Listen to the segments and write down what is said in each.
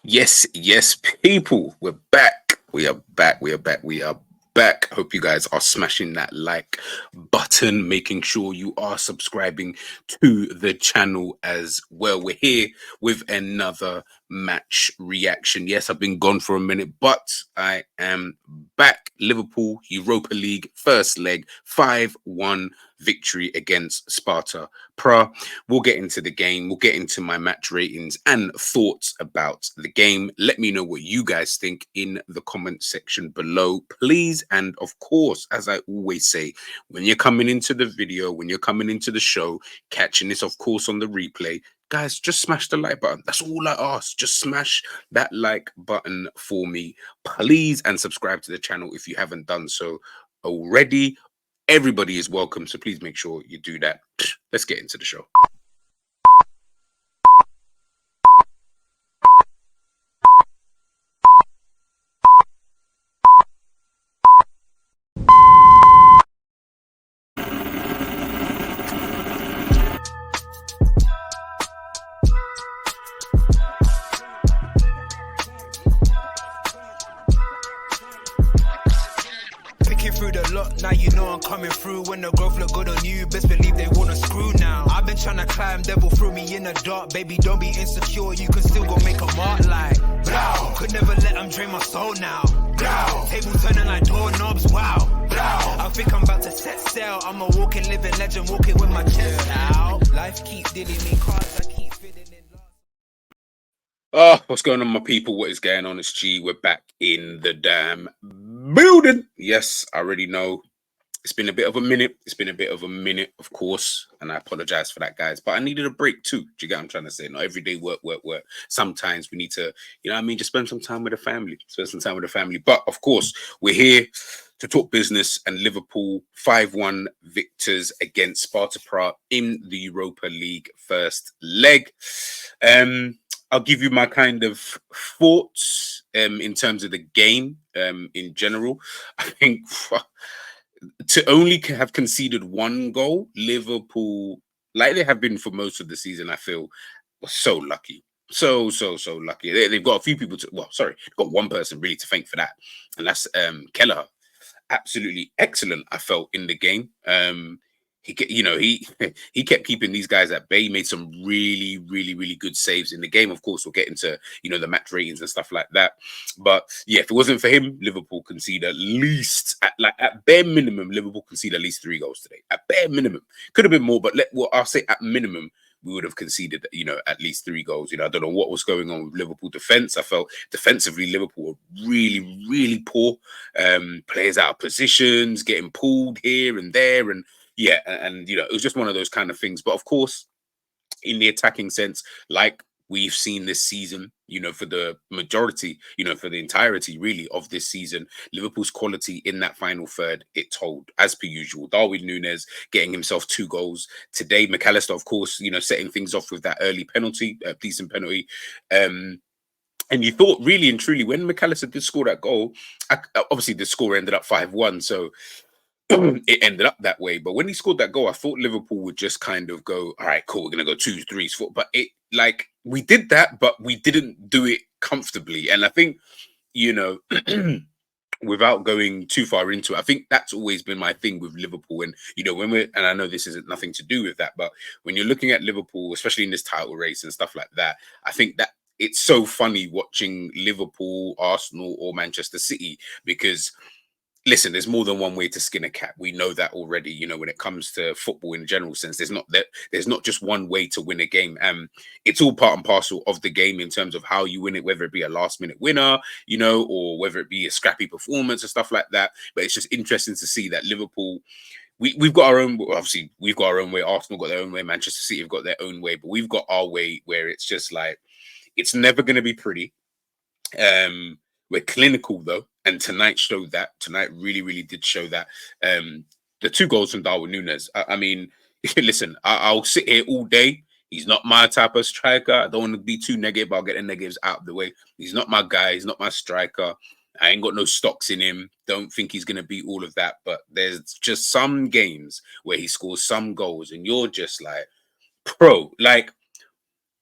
Yes, yes, people, we're back. We are back. We are back. We are back. Hope you guys are smashing that like button, making sure you are subscribing to the channel as well. We're here with another match reaction. Yes, I've been gone for a minute, but I am back. Liverpool Europa League first leg 5-1 victory against Sparta Praha. We'll get into the game. We'll get into my match ratings and thoughts about the game. Let me know what you guys think in the comment section below, please. And of course, as I always say, when you're coming into the video, when you're coming into the show, catching this, of course, on the replay, guys, just smash the like button. That's all I ask. Just smash that like button for me, please. And subscribe to the channel if you haven't done so already. Everybody is welcome, so please make sure you do that. Let's get into the show. Through the lot, now you know I'm coming through. When the growth look good on you, best believe they wanna screw now. I've been trying to climb, devil threw me in the dark. Baby, don't be insecure, you can still go make a mark like blow. Could never let them drain my soul now. Blow. Table turning like doorknobs, wow. Blow. I think I'm about to set sail. I'm a walking, living legend, walking with my chest out. Life keeps dealing me cards, I keep feeling it. Oh, what's going on, my people? What is going on? It's G. We're back in the damn building. Yes, I already know. It's been a bit of a minute. It's been a bit of a minute, of course, and I apologize for that, guys. But I needed a break too. Do you get what I'm trying to say? Not every day work, work, work. Sometimes we need to, you know what I mean, just spend some time with the family. Spend some time with the family. But of course, we're here to talk business, and Liverpool 5-1 victors against Sparta Praha in the Europa League first leg. I'll give you my kind of thoughts in terms of the game in general. I think to only have conceded one goal, Liverpool, like they have been for most of the season, I feel, was so lucky. So lucky. They've got a few people to, well, sorry, got one person really to thank for that. And that's Kelleher. Absolutely excellent, I felt, in the game. He he kept keeping these guys at bay. He made some really good saves in the game. Of course, we'll get into the match ratings and stuff like that. But yeah, if it wasn't for him, Liverpool concede at least at bare minimum. Liverpool concede at least 3 goals today. At bare minimum, could have been more, but I'll say at minimum we would have conceded, at least 3 goals. I don't know what was going on with Liverpool defense. I felt defensively Liverpool were really poor. Players out of positions, getting pulled here and there, and yeah, and it was just one of those kind of things. But of course, in the attacking sense, like we've seen this season, for the majority, for the entirety really of this season, Liverpool's quality in that final third, it told, as per usual. Darwin Núñez getting himself 2 goals today. McAllister, of course, setting things off with that early penalty, decent penalty. And you thought really and truly when McAllister did score that goal, obviously the score ended up 5-1, so it ended up that way. But when he scored that goal, I thought Liverpool would just kind of go, all right, cool, we're going to go 2, 3, 4. But we did that, but we didn't do it comfortably. And I think, without going too far into it, I think that's always been my thing with Liverpool. And, and I know this isn't nothing to do with that, but when you're looking at Liverpool, especially in this title race and stuff like that, I think that it's so funny watching Liverpool, Arsenal, or Manchester City, because listen, there's more than one way to skin a cat. We know that already. When it comes to football in general sense, there's not just one way to win a game. It's all part and parcel of the game in terms of how you win it, whether it be a last minute winner, or whether it be a scrappy performance or stuff like that. But it's just interesting to see that Liverpool, we've got our own. Obviously, we've got our own way. Arsenal got their own way. Manchester City have got their own way. But we've got our way where it's just like it's never going to be pretty. We're clinical though, and tonight showed that. Tonight really did show that. The 2 goals from Darwin Núñez. I mean, listen, I'll sit here all day. He's not my type of striker. I don't want to be too negative. I'll get the negatives out of the way. He's not my guy. He's not my striker. I ain't got no stocks in him. Don't think he's going to be all of that. But there's just some games where he scores some goals, and you're just like, pro, like,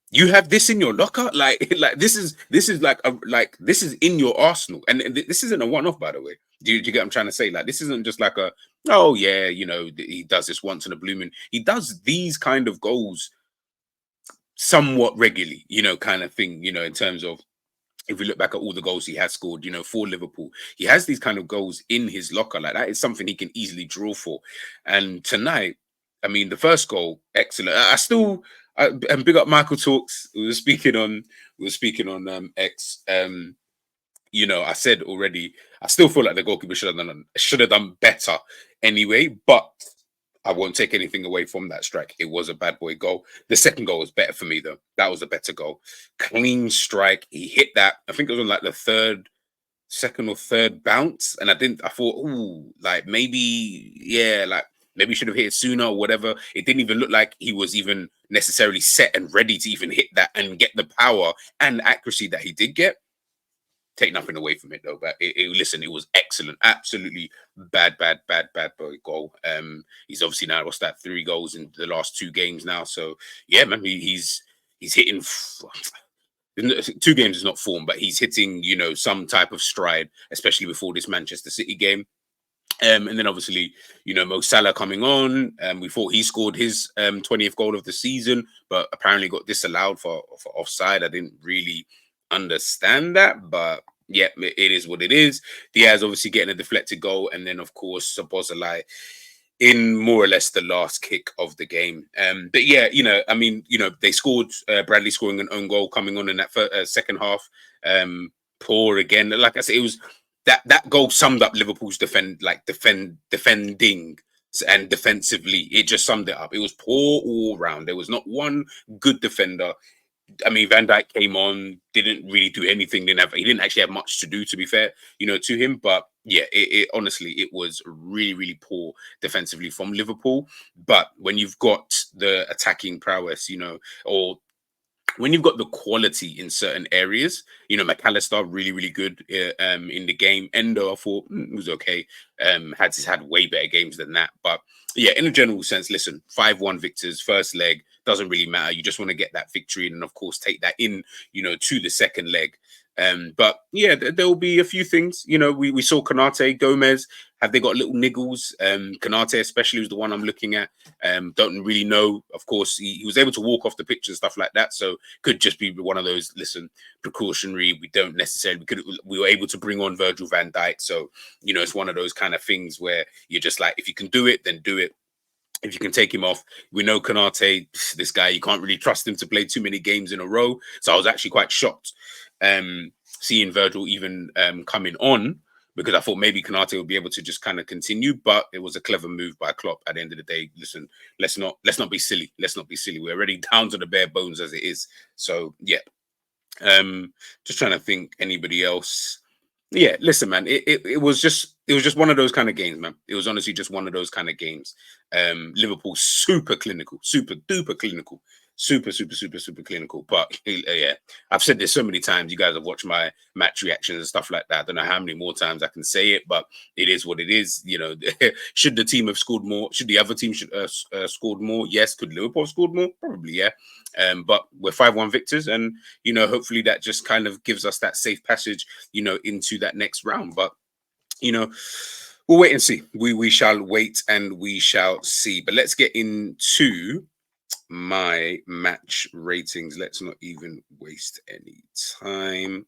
You have this in your locker, like this is this is in your arsenal, and this isn't a one-off, by the way. Do you get what I'm trying to say? Like, this isn't just like a, oh yeah, he does this once in a blue moon. He does these kind of goals somewhat regularly, kind of thing. In terms of, if we look back at all the goals he has scored, for Liverpool, he has these kind of goals in his locker. Like, that is something he can easily draw for. And tonight, I mean, the first goal, excellent. And big up Michael Talks. We were speaking on X. I said already, I still feel like the goalkeeper should have done better anyway, but I won't take anything away from that strike. It was a bad boy goal. The second goal was better for me, though. That was a better goal. Clean strike. He hit that. I think it was on like the second or third bounce. And I thought, ooh, like maybe, yeah, like maybe should have hit it sooner or whatever. It didn't even look like he was even necessarily set and ready to even hit that and get the power and accuracy that he did get. Take nothing away from it though, but listen, it was excellent. Absolutely bad boy goal. He's obviously now lost that 3 goals in the last 2 games now. So yeah, man, he's hitting 2 games is not form, but he's hitting, some type of stride, especially before this Manchester City game. And then obviously, Mo Salah coming on. We thought he scored his 20th goal of the season, but apparently got disallowed for offside. I didn't really understand that, but yeah, it is what it is. Diaz obviously getting a deflected goal, and then of course Szoboszlai in more or less the last kick of the game. But yeah, I mean, they scored, Bradley scoring an own goal coming on in that second half. Poor again. Like I said, it was that goal summed up Liverpool's defending and defensively. It just summed it up. It was poor all round. There was not one good defender. I mean, Van Dijk came on, didn't really do anything. He didn't actually have much to do, to be fair, to him. But yeah, it honestly, it was really, really poor defensively from Liverpool. But when you've got the attacking prowess, or when you've got the quality in certain areas, McAllister really, really good in the game. Endo, I thought was okay. Has had way better games than that. But yeah, in a general sense, listen, 5-1 victors, first leg, doesn't really matter. You just want to get that victory and of course take that in, to the second leg. But yeah, there will be a few things. We saw Konate, Gomez. Have they got little niggles? Konate especially was the one I'm looking at. Don't really know. Of course, he was able to walk off the pitch and stuff like that. So could just be one of those, listen, precautionary. We were able to bring on Virgil van Dijk. So, it's one of those kind of things where you're just like, if you can do it, then do it. If you can take him off, we know Konate, this guy, you can't really trust him to play too many games in a row. So I was actually quite shocked seeing Virgil even coming on, because I thought maybe Konate would be able to just kind of continue, but it was a clever move by Klopp. At the end of the day, listen, let's not be silly. Let's not be silly. We're already down to the bare bones as it is. So yeah, just trying to think anybody else. Yeah, listen, man, it was just one of those kind of games, man. It was honestly just one of those kind of games. Liverpool super clinical, super duper clinical, super clinical. But yeah, I've said this so many times. You guys have watched my match reactions and stuff like that. I don't know how many more times I can say it, but it is what it is. Should the team have scored more? Should the other team scored more? Yes. Could Liverpool have scored more? Probably, yeah. But we're 5-1 victors, and hopefully that just kind of gives us that safe passage, into that next round. But we'll wait and see. We shall wait and we shall see. But let's get into my match ratings. Let's not even waste any time.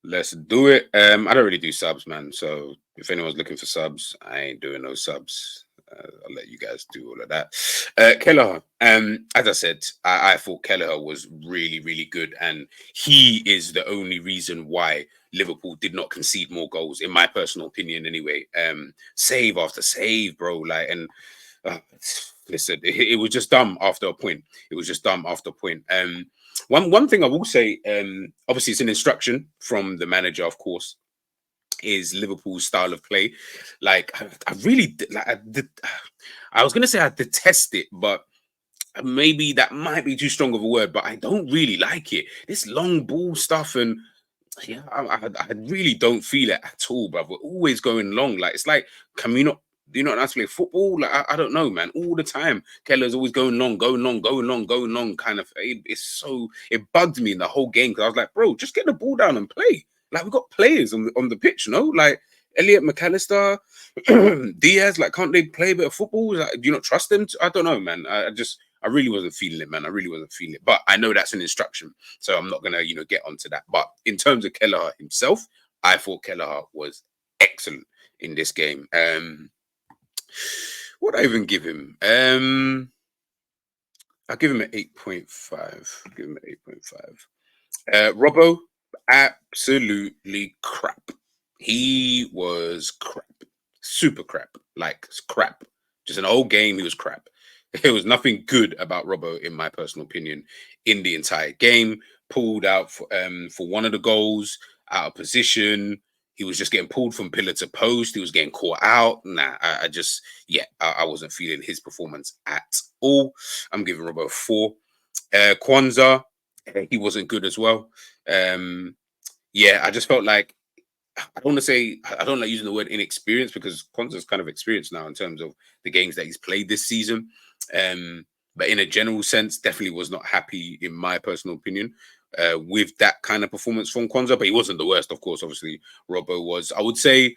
Let's do it. I don't really do subs, man. So if anyone's looking for subs, I ain't doing no subs. I'll let you guys do all of that. Kelleher, as I said, I thought Kelleher was really, really good. And he is the only reason why Liverpool did not concede more goals, in my personal opinion, anyway. Save after save, bro. Listen, it was just dumb after a point. It was just dumb after a point. One thing I will say, obviously, it's an instruction from the manager, of course, is Liverpool's style of play. Like, I really I was gonna say I detest it, but maybe that might be too strong of a word. But I don't really like it. This long ball stuff, and yeah, I really don't feel it at all, bro. We're always going long. Like, it's like, can we not Do you not know how to play football? Like I don't know, man. All the time, Keller's always going long, going long, going long, going long. Kind of, it bugged me in the whole game because I was like, bro, just get the ball down and play. Like we got players on the pitch, you know, like Elliot McAllister, Diaz. Like, can't they play a bit of football? Like, do you not trust them? I don't know, man. I really wasn't feeling it, man. I really wasn't feeling it. But I know that's an instruction, so I'm not gonna, get onto that. But in terms of Kelleher himself, I thought Kelleher was excellent in this game. What I even give him? I'll give him an 8.5. Give him an 8.5. Robbo, absolutely crap. He was crap. Super crap. Like crap. Just an old game, he was crap. There was nothing good about Robbo, in my personal opinion, in the entire game. Pulled out for one of the goals, out of position. He was just getting pulled from pillar to post. He was getting caught out. Nah, I wasn't feeling his performance at all. I'm giving Robbo a 4. Kwanzaa, he wasn't good as well. I just felt like, I don't like using the word inexperienced because Kwanzaa's kind of experienced now in terms of the games that he's played this season. But in a general sense, definitely was not happy, in my personal opinion, with that kind of performance from Kwanzaa. But he wasn't the worst, of course. Obviously, Robbo was. I would say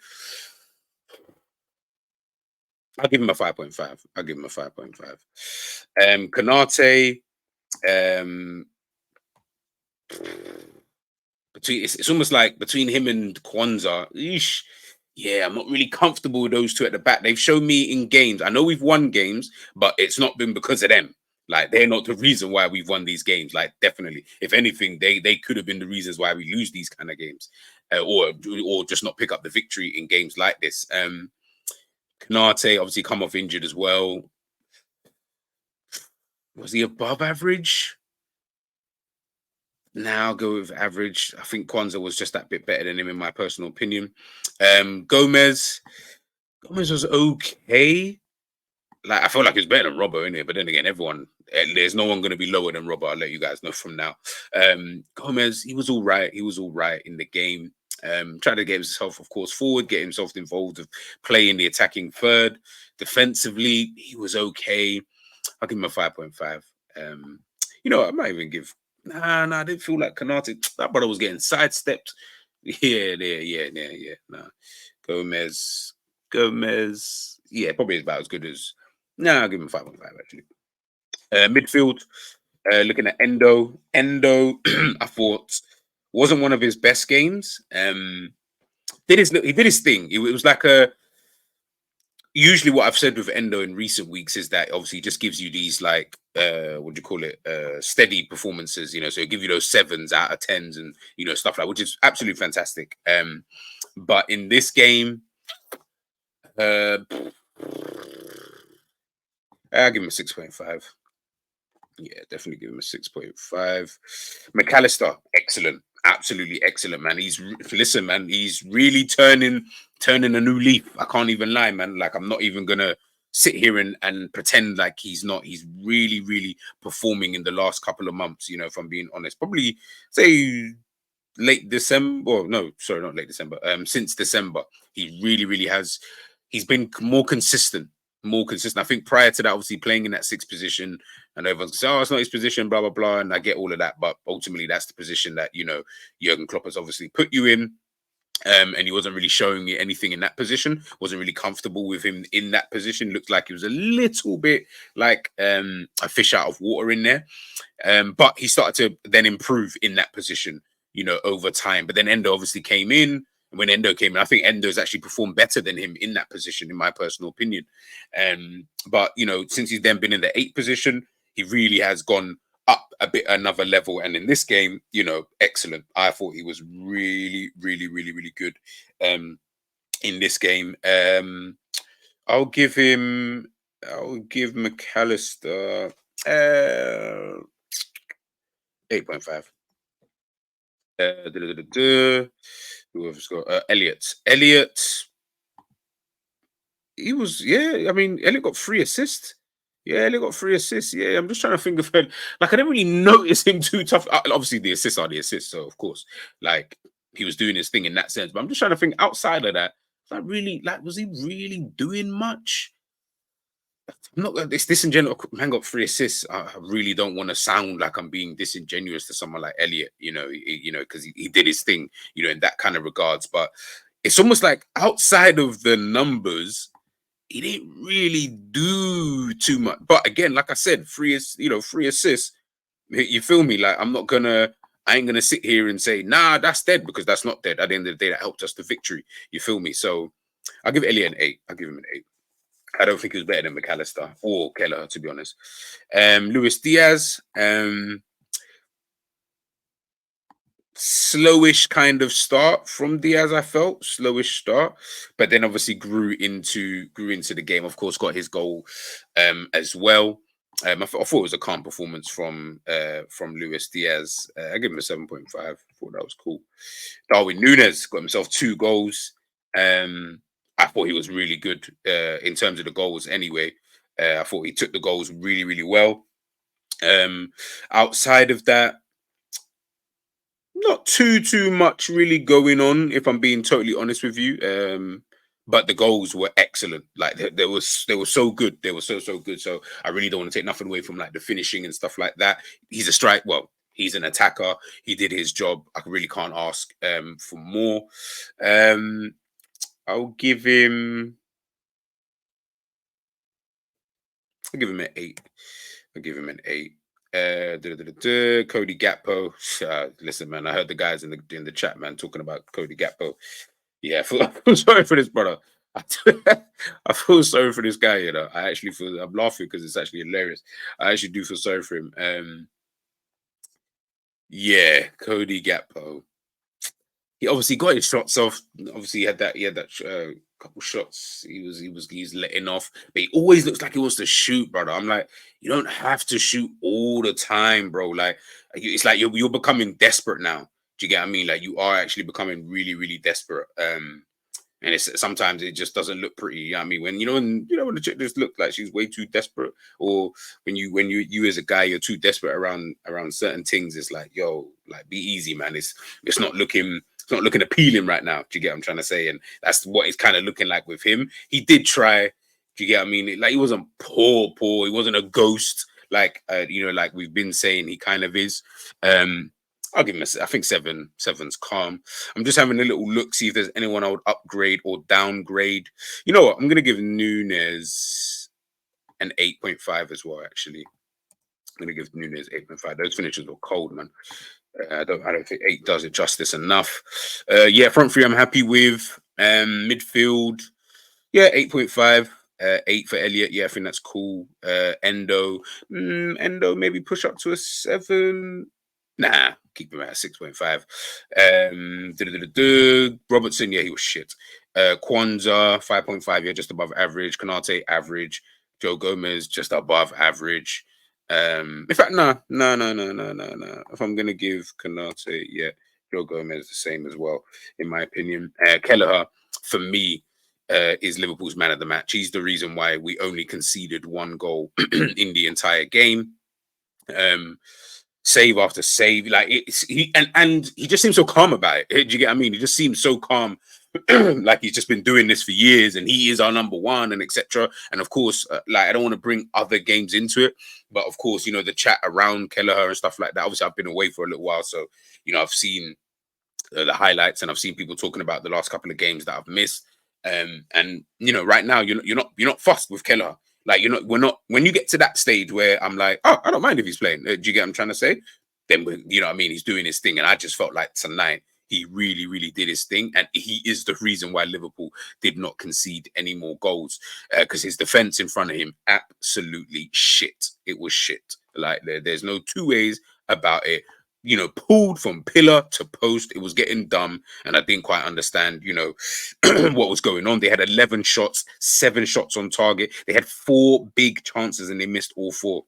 I'll give him a 5.5. I'll give him a 5.5. Kanate, it's almost like between him and Kwanzaa, I'm not really comfortable with those two at the back. They've shown me in games. I know we've won games, but it's not been because of them. Like, they're not the reason why we've won these games. Like, definitely, if anything, they could have been the reasons why we lose these kind of games, or just not pick up the victory in games like this. Kanate obviously come off injured as well. Was he above average? Now I'll go with average. I think Kwanzaa was just that bit better than him, in my personal opinion. Gomez was okay. Like, I feel like he's better than Robbo in here, but then again, there's no one going to be lower than Robbo. I'll let you guys know from now. Gomez, he was all right. He was all right in the game. Tried to get himself, of course, forward, get himself involved with playing the attacking third. Defensively, he was okay. I'll give him a 5.5. I might even give. Nah, I didn't feel like Kanate. That brother was getting sidestepped. Yeah. Nah. Gomez. Yeah, probably about as good as. Nah, I'll give him 5.5 actually. Midfield, looking at Endo. I thought wasn't one of his best games. He did his thing. It was like usually what I've said with Endo in recent weeks is that obviously he just gives you these, like, what do you call it, steady performances, so he'll give you those 7s out of 10s and stuff like, which is absolutely fantastic. But in this game, I'll give him a 6.5. Yeah, definitely give him a 6.5. McAllister, excellent, absolutely excellent, man. He's really turning a new leaf. I can't even lie, man. Like, I'm not even gonna sit here and pretend like he's not. He's really, really performing in the last couple of months. If I'm being honest, probably say late December. Or no, sorry, not late December. Since December, he really, really has. He's been more consistent. I think prior to that, obviously playing in that 6th position, and everyone's say, "Oh, it's not his position," blah blah blah, and I get all of that. But ultimately, that's the position that Jurgen Klopp has obviously put you in. And he wasn't really showing me anything in that position. Wasn't really comfortable with him in that position. Looked like he was a little bit like a fish out of water in there. But he started to then improve in that position, over time. But then Endo obviously came in. And when Endo came in, I think Endo's actually performed better than him in that position, in my personal opinion. But since he's then been in the 8th position, he really has gone up a bit, another level. And in this game, excellent. I thought he was really, really, really, really good in this game. I'll give McAllister 8.5. Who else got Elliot? He was, I mean, Elliot got 3 assists. Yeah, Elliot got 3 assists. Yeah, I'm just trying to think of it. Like, I didn't really notice him too tough. Obviously, the assists are the assists, so of course, like, he was doing his thing in that sense. But I'm just trying to think outside of that. Like really, like was he really doing much? I'm not gonna this disingenuous. Man got 3 assists. I really don't want to sound like I'm being disingenuous to someone like Elliot. Because he did his thing. In that kind of regards. But it's almost like outside of the numbers, he didn't really do too much. But again, like I said, 3 assists. You feel me? Like I ain't gonna sit here and say, nah, that's dead, because that's not dead. At the end of the day, that helped us to victory. You feel me? So I'll give Elliot an 8. I'll give him an 8. I don't think he was better than McAllister or Keller, to be honest. Luis Diaz, slowish kind of start from Diaz. I felt slowish start, but then obviously grew into the game. Of course, got his goal as well. I thought it was a calm performance from Luis Diaz. I give him a 7.5. Thought that was cool. Darwin Núñez got himself 2 goals. I thought he was really good in terms of the goals. Anyway, I thought he took the goals really, really well. Outside of that, not too much really going on, if I'm being totally honest with you. But the goals were excellent. Like they were so good. They were so good. So I really don't want to take nothing away from like the finishing and stuff like that. He's a strike. Well, he's an attacker. He did his job. I really can't ask for more. I'll give him an 8. I'll give him an 8. Cody Gakpo. Listen, man, I heard the guys in the chat, man, talking about Cody Gakpo. Yeah, I feel sorry for this brother. I feel sorry for this guy. I actually I'm laughing because it's actually hilarious. I actually do feel sorry for him. Yeah, Cody Gakpo. He obviously got his shots off. Obviously, he had that couple shots. He's letting off, but he always looks like he wants to shoot, brother. I'm like, you don't have to shoot all the time, bro. Like, it's like you're becoming desperate now. Do you get what I mean? Like, you are actually becoming really, really desperate. And it's sometimes it just doesn't look pretty. You know what I mean? When the chick just looked like she's way too desperate, or when you as a guy, you're too desperate around certain things. It's like, yo, like, be easy, man. It's not looking appealing right now. Do you get what I'm trying to say? And that's what it's kind of looking like with him. He did try. Do you get what I mean? Like, he wasn't poor. He wasn't a ghost. Like like we've been saying, he kind of is. I'll give him I think 7. 7's calm. I'm just having a little look, see if there's anyone I would upgrade or downgrade. You know what? I'm gonna give Núñez an 8.5 as well. Actually, I'm gonna give Núñez 8.5. Those finishes were cold, man. I don't think 8 does it justice enough. Yeah, front three I'm happy with. Midfield, yeah, 8.5. 8 for Elliot. Yeah, I think that's cool. Endo maybe push up to a 7. Nah, keep him at 6.5. Robertson, yeah, he was shit. Kwanzaa, 5.5, yeah, just above average. Konate, average. Joe Gomez, just above average. In fact, no. If I'm gonna give Konate, yeah, Joe Gomez the same as well, in my opinion. Kelleher, for me, is Liverpool's man of the match. He's the reason why we only conceded 1 goal in the entire game. Save after save, like he just seems so calm about it. Do you get what I mean? He just seems so calm, like he's just been doing this for years, and he is our number one, and etc. And of course, like, I don't want to bring other games into it, but of course, the chat around Kelleher and stuff like that. Obviously, I've been away for a little while, so I've seen the highlights, and I've seen people talking about the last couple of games that I've missed. And right now you're not fussed with Kelleher. Like, we're not, when you get to that stage where I'm like, oh, I don't mind if he's playing. Do you get what I'm trying to say? Then, you know what I mean? He's doing his thing. And I just felt like tonight, he really, really did his thing. And he is the reason why Liverpool did not concede any more goals. Because his defense in front of him, absolutely shit. It was shit. Like, there's no two ways about it. Pulled from pillar to post. It was getting dumb, and I didn't quite understand, what was going on. They had 11 shots, 7 shots on target. They had 4 big chances, and they missed all 4.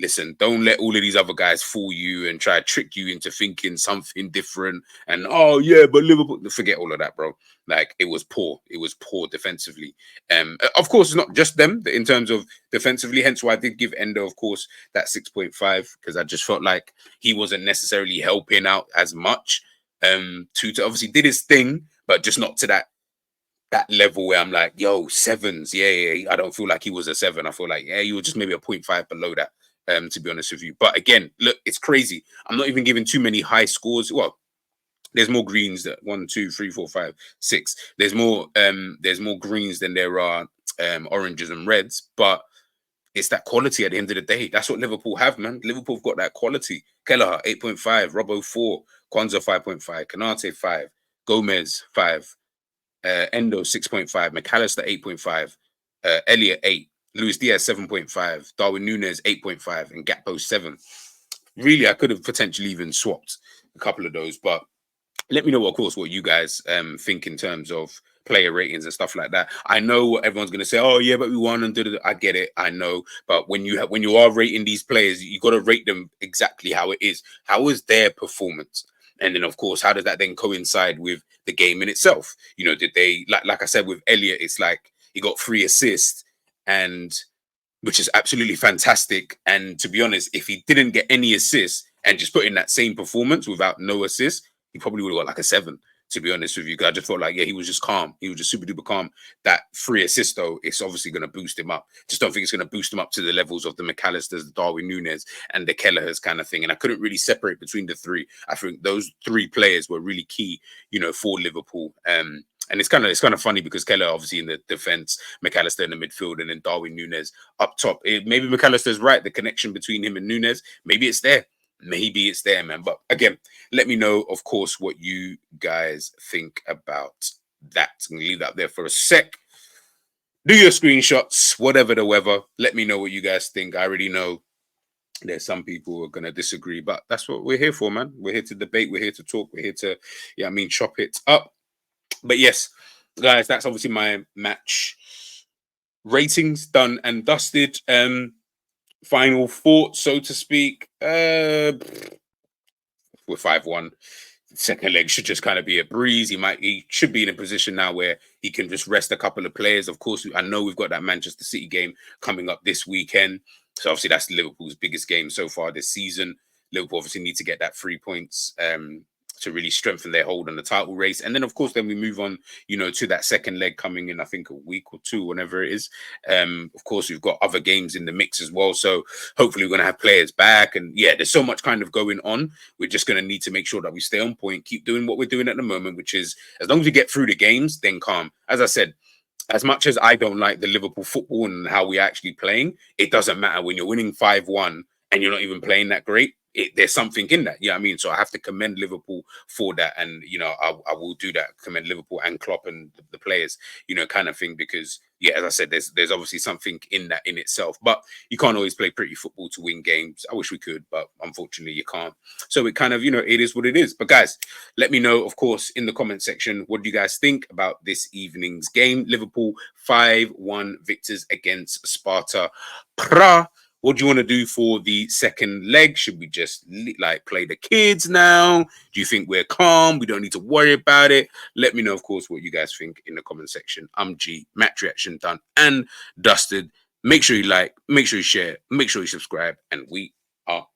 Listen, don't let all of these other guys fool you and try to trick you into thinking something different. And, oh, yeah, but Liverpool, forget all of that, bro. Like, it was poor. It was poor defensively. Of course, it's not just them in terms of defensively. Hence why I did give Endo, of course, that 6.5, because I just felt like he wasn't necessarily helping out as much. To obviously did his thing, but just not to that that level where I'm like, yo, sevens. Yeah. I don't feel like he was a 7. I feel like, yeah, you were just maybe a 0.5 below that, to be honest with you. But again, look, it's crazy. I'm not even giving too many high scores. Well, there's more greens that 1, 2, 3, 4, 5, 6. There's more greens than there are oranges and reds, but it's that quality at the end of the day. That's what Liverpool have, man. Liverpool have got that quality. Kelleher 8.5, Robbo 4, Kwanzaa 5.5, Kanate 5, Gomez 5, Endo 6.5, McAllister 8.5, Elliot 8, Luis Diaz 7.5, Darwin Núñez 8.5, and Gakpo 7. Really, I could have potentially even swapped a couple of those, but let me know, of course, what you guys think in terms of player ratings and stuff like that. I know what everyone's going to say. Oh yeah, but we won and did it. I get it. I know. But when you are rating these players, you got to rate them exactly how it is. How is their performance? And then, of course, how does that then coincide with the game in itself? You know, did they like I said with Elliot? It's like he got 3 assists, and which is absolutely fantastic. And to be honest, if he didn't get any assists and just put in that same performance without no assists, he probably would have got like a 7. To be honest with you, because I just felt like, yeah, he was just calm. He was just super duper calm. That 3 assists, though, it's obviously going to boost him up. Just don't think it's going to boost him up to the levels of the McAllisters, the Darwin Núñez, and the Kelleher's kind of thing. And I couldn't really separate between the 3. I think those 3 players were really key, you know, for Liverpool. And it's kind of funny because Kelleher obviously in the defense, McAllister in the midfield, and then Darwin Núñez up top. Maybe McAllister's right. The connection between him and Núñez, maybe it's there. Maybe it's there, man. But again, let me know, of course, what you guys think about that. I'm going to leave that there for a sec. Do your screenshots, whatever the weather. Let me know what you guys think. I already know there's some people who are going to disagree, but that's what we're here for, man. We're here to debate. We're here to talk. We're here to, chop it up. But yes, guys, that's obviously my match ratings done and dusted. Final thoughts, so to speak. We're 5-1. Second leg should just kind of be a breeze. He should be in a position now where he can just rest a couple of players. Of course, I know we've got that Manchester City game coming up this weekend. So obviously that's Liverpool's biggest game so far this season. Liverpool obviously need to get that 3 points to really strengthen their hold on the title race. And then, of course, then we move on, to that second leg coming in, I think, a week or 2, whenever it is. Of course, we've got other games in the mix as well. So hopefully we're going to have players back. And yeah, there's so much kind of going on. We're just going to need to make sure that we stay on point, keep doing what we're doing at the moment, which is as long as we get through the games, then calm. As I said, as much as I don't like the Liverpool football and how we're actually playing, it doesn't matter when you're winning 5-1 and you're not even playing that great. There's something in that, So I have to commend Liverpool for that, and I will do that. Commend Liverpool and Klopp and the players, kind of thing, because as I said, there's obviously something in that in itself. But you can't always play pretty football to win games. I wish we could, but unfortunately you can't. So it kind of, it is what it is. But guys, let me know, of course, in the comment section, what do you guys think about this evening's game? Liverpool 5-1 victors against Sparta Praha. What do you want to do for the second leg? Should we just play the kids now? Do you think we're calm? We don't need to worry about it. Let me know, of course, what you guys think in the comment section. I'm G. Match reaction done and dusted. Make sure you like, make sure you share, make sure you subscribe, and we are